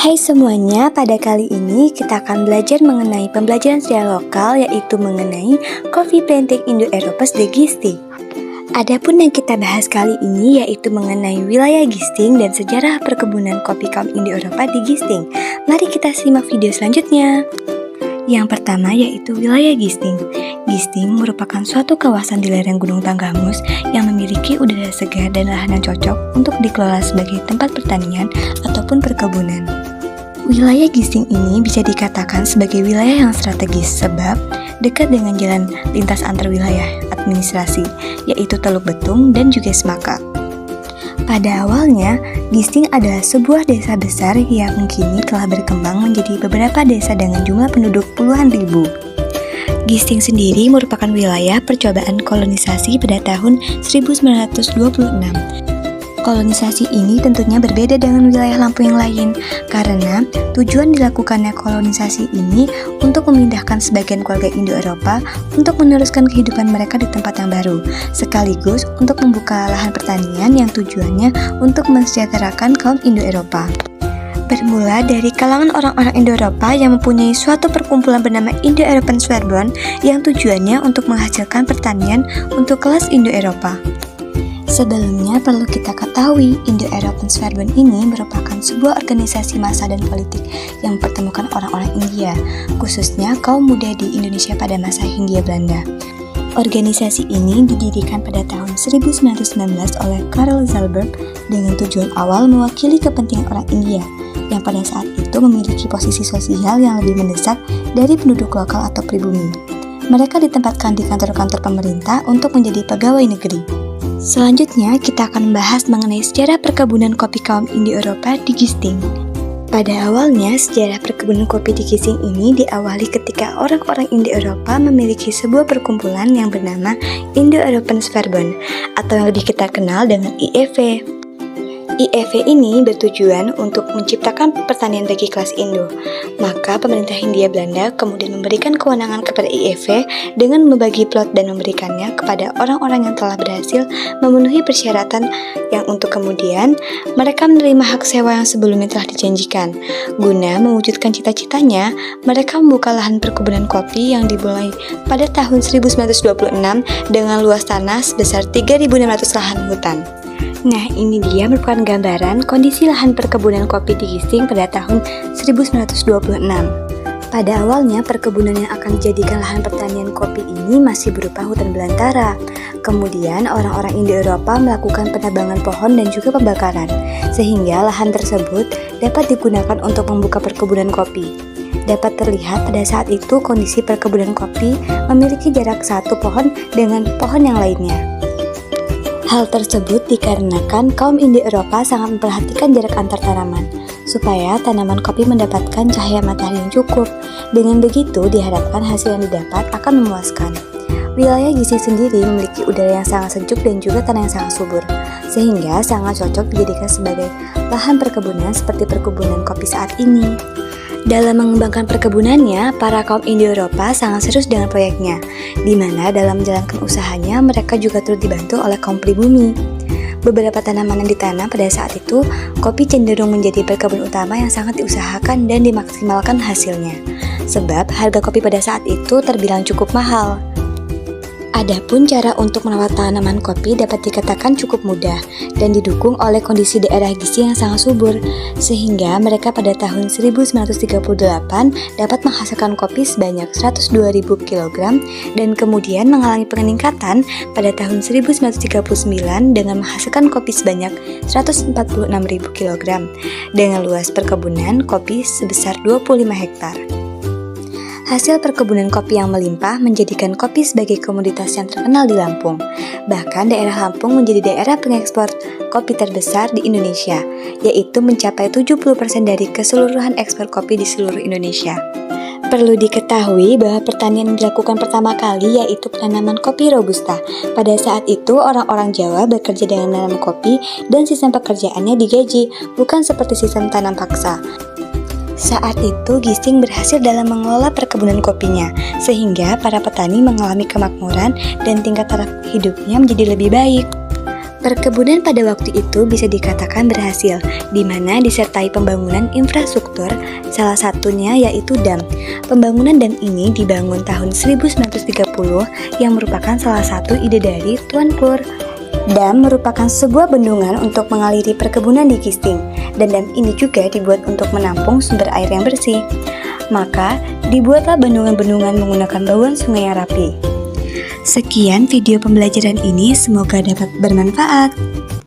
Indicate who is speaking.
Speaker 1: Hai semuanya, pada kali ini kita akan belajar mengenai pembelajaran sejarah lokal, yaitu mengenai Kopi Planting Indo-Europas de Gisting. Adapun yang kita bahas kali ini yaitu mengenai wilayah Gisting dan sejarah perkebunan kopi kaum Indo-Eropa di Gisting. Mari kita simak video selanjutnya. Yang pertama yaitu wilayah Gisting. Gisting merupakan suatu kawasan di lereng Gunung Tanggamus yang memiliki udara segar dan lahan yang cocok untuk dikelola sebagai tempat pertanian ataupun perkebunan. Wilayah Gisting ini bisa dikatakan sebagai wilayah yang strategis sebab dekat dengan jalan lintas antar wilayah administrasi, yaitu Teluk Betung dan juga Semaka. Pada awalnya, Gisting adalah sebuah desa besar yang kini telah berkembang menjadi beberapa desa dengan jumlah penduduk puluhan ribu. Gisting sendiri merupakan wilayah percobaan kolonisasi pada tahun 1926. Kolonisasi ini tentunya berbeda dengan wilayah Lampung yang lain, karena tujuan dilakukannya kolonisasi ini untuk memindahkan sebagian keluarga Indo-Eropa untuk meneruskan kehidupan mereka di tempat yang baru, sekaligus untuk membuka lahan pertanian yang tujuannya untuk mensejahterakan kaum Indo-Eropa. Bermula dari kalangan orang-orang Indo-Eropa yang mempunyai suatu perkumpulan bernama Indo-European Sverbond yang tujuannya untuk menghasilkan pertanian untuk kelas Indo-Eropa. Sebelumnya perlu kita ketahui, Indo-European Sverbond ini merupakan sebuah organisasi massa dan politik yang mempertemukan orang-orang India, khususnya kaum muda di Indonesia pada masa Hindia Belanda. Organisasi ini didirikan pada tahun 1919 oleh Karel Zalberg dengan tujuan awal mewakili kepentingan orang India yang pada saat itu memiliki posisi sosial yang lebih mendesak dari penduduk lokal atau pribumi. Mereka ditempatkan di kantor-kantor pemerintah untuk menjadi pegawai negeri. Selanjutnya, kita akan membahas mengenai sejarah perkebunan kopi kaum Indo-Eropa di Gisting. Pada awalnya, sejarah perkebunan kopi di Gisting ini diawali ketika orang-orang Indo-Eropa memiliki sebuah perkumpulan yang bernama Indo-European Sverbond, atau yang lebih kita kenal dengan IEV. IEV ini bertujuan untuk menciptakan pertanian bagi kelas Indo. Maka pemerintah Hindia Belanda kemudian memberikan kewenangan kepada IEV dengan membagi plot dan memberikannya kepada orang-orang yang telah berhasil memenuhi persyaratan yang untuk kemudian mereka menerima hak sewa yang sebelumnya telah dijanjikan. Guna mewujudkan cita-citanya, mereka membuka lahan perkebunan kopi yang dimulai pada tahun 1926 dengan luas tanah sebesar 3.600 lahan hutan. Nah, ini dia merupakan gambaran kondisi lahan perkebunan kopi di Gisting pada tahun 1926. Pada awalnya, perkebunan yang akan dijadikan lahan pertanian kopi ini masih berupa hutan belantara. Kemudian, orang-orang Indo-Eropa melakukan penebangan pohon dan juga pembakaran, sehingga lahan tersebut dapat digunakan untuk membuka perkebunan kopi. Dapat terlihat pada saat itu kondisi perkebunan kopi memiliki jarak satu pohon dengan pohon yang lainnya. Hal tersebut dikarenakan kaum Indo-Eropa sangat memperhatikan jarak antar tanaman, supaya tanaman kopi mendapatkan cahaya matahari yang cukup. Dengan begitu, diharapkan hasil yang didapat akan memuaskan. Wilayah Gisting sendiri memiliki udara yang sangat sejuk dan juga tanah yang sangat subur, sehingga sangat cocok dijadikan sebagai lahan perkebunan seperti perkebunan kopi saat ini. Dalam mengembangkan perkebunannya, para kaum Indo-Eropa sangat serius dengan proyeknya, di mana dalam menjalankan usahanya mereka juga turut dibantu oleh kaum pribumi. Beberapa tanaman yang ditanam pada saat itu, kopi cenderung menjadi perkebunan utama yang sangat diusahakan dan dimaksimalkan hasilnya, sebab harga kopi pada saat itu terbilang cukup mahal. Adapun cara untuk merawat tanaman kopi dapat dikatakan cukup mudah dan didukung oleh kondisi daerah Gisting yang sangat subur, sehingga mereka pada tahun 1938 dapat menghasilkan kopi sebanyak 102.000 kg dan kemudian mengalami peningkatan pada tahun 1939 dengan menghasilkan kopi sebanyak 146.000 kg dengan luas perkebunan kopi sebesar 25 hektar. Hasil perkebunan kopi yang melimpah menjadikan kopi sebagai komoditas yang terkenal di Lampung. Bahkan daerah Lampung menjadi daerah pengekspor kopi terbesar di Indonesia, yaitu mencapai 70% dari keseluruhan ekspor kopi di seluruh Indonesia. Perlu diketahui bahwa pertanian yang dilakukan pertama kali yaitu penanaman kopi Robusta. Pada saat itu orang-orang Jawa bekerja dengan menanam kopi dan sistem pekerjaannya digaji, bukan seperti sistem tanam paksa. Saat itu Gisting berhasil dalam mengelola perkebunan kopinya, sehingga para petani mengalami kemakmuran dan tingkat taraf hidupnya menjadi lebih baik. Perkebunan pada waktu itu bisa dikatakan berhasil, di mana disertai pembangunan infrastruktur, salah satunya yaitu dam. Pembangunan dam ini dibangun tahun 1930 yang merupakan salah satu ide dari Tuan Klur. Dam merupakan sebuah bendungan untuk mengaliri perkebunan di Kisting, dan dam ini juga dibuat untuk menampung sumber air yang bersih. Maka, dibuatlah bendungan-bendungan menggunakan bauan sungai yang rapi. Sekian video pembelajaran ini, semoga dapat bermanfaat.